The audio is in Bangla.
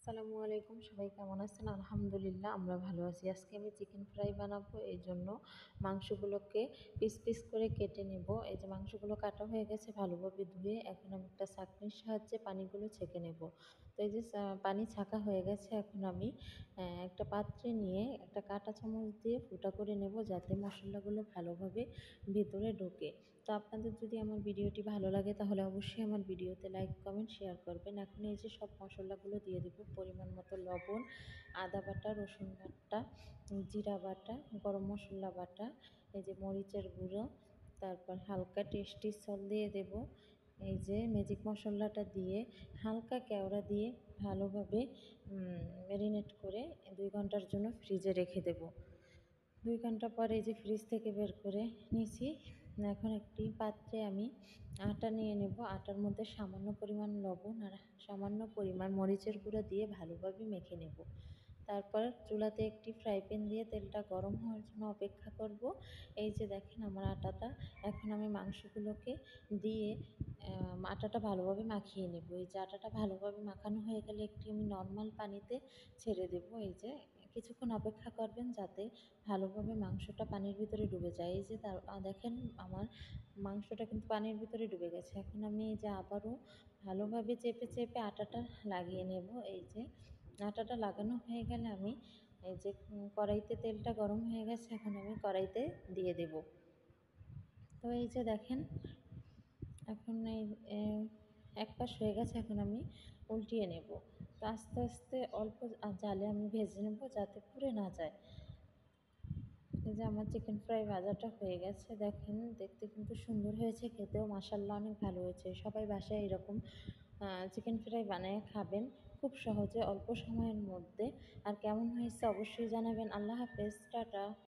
আসসালামু আলাইকুম, সবাই কেমন আছেন? আলহামদুলিল্লাহ আমরা ভালো আছি। আজকে আমি চিকেন ফ্রাই বানাবো। এইজন্য মাংসগুলোকে পিস পিস করে কেটে নেব। এই যে মাংসগুলো কাটা হয়ে গেছে ভালোভাবে ধুয়ে, এখন আমি একটা ছাঁকনির সাহায্যে পানিগুলো ছেঁকে নেব। তো এই যে পানি ছাঁকা হয়ে গেছে, এখন আমি একটা পাত্রে নিয়ে একটা কাঁটা চামচ দিয়ে ফুটা করে নেব, যাতে মশলাগুলো ভালোভাবে ভেতরে ঢোকে। তো আপনাদের যদি আমার ভিডিওটি ভালো লাগে তাহলে অবশ্যই আমার ভিডিওতে লাইক, কমেন্ট, শেয়ার করবেন। এখন এই যে সব মশলাগুলো দিয়ে দেব। পরিমাণ মতো লবণ, আদা বাটা, রসুন বাটা, জিরা বাটা, গরম মশলা বাটা, এই যে মরিচের গুঁড়ো, তারপর হালকা টেস্টি সল্ট দিয়ে দেব। এই যে ম্যাজিক মশলাটা দিয়ে হালকা কেওড়া দিয়ে ভালোভাবে ম্যারিনেট করে 2 ঘন্টার জন্য ফ্রিজে রেখে দেব। 2 ঘন্টা পরে এই যে ফ্রিজ থেকে বের করে নিয়েছি। এখন একটি পাত্রে আমি আটা নিয়ে নেব। আটার মধ্যে সামান্য পরিমাণ লবণ আর সামান্য পরিমাণ মরিচের গুঁড়ো দিয়ে ভালোভাবে মেখে নেব। তারপর চুলাতে একটি ফ্রাই প্যান দিয়ে তেলটা গরম হওয়ার জন্য অপেক্ষা করব। এই যে দেখেন আমার আটাটা, এখন আমি মাংসগুলোকে দিয়ে আটাটা ভালোভাবে মাখিয়ে নেব। এই যে আটাটা ভালোভাবে মাখানো হয়ে গেলে একটি আমি নর্মাল পানিতে ছেড়ে দেব। এই যে কিছুক্ষণ অপেক্ষা করবেন যাতে ভালোভাবে মাংসটা পানির ভিতরে ডুবে যায়। এই যে দেখেন আমার মাংসটা কিন্তু পানির ভিতরে ডুবে গেছে। এখন আমি এই যে আবারও ভালোভাবে চেপে চেপে আটাটা লাগিয়ে নেব। এই যে আটাটা লাগানো হয়ে গেলে আমি এই যে কড়াইতে তেলটা গরম হয়ে গেছে, এখন আমি কড়াইতে দিয়ে দেব। তো এই যে দেখেন এখন এই এক পাশ হয়ে গেছে, এখন আমি উল্টিয়ে নেব। তো আস্তে আস্তে অল্প জালে আমি ভেজে নেব যাতে পুড়ে না যায়। এই যে আমার চিকেন ফ্রাই ভাজাটা হয়ে গেছে, দেখেন দেখতে কিন্তু সুন্দর হয়েছে, খেতেও মাশাআল্লাহ অনেক ভালো হয়েছে। সবাই বাসায় এরকম চিকেন ফ্রাই বানিয়ে খাবেন খুব সহজে অল্প সময়ের মধ্যে। আর কেমন হয়েছে অবশ্যই জানাবেন। আল্লাহ হাফেজ, টাটা।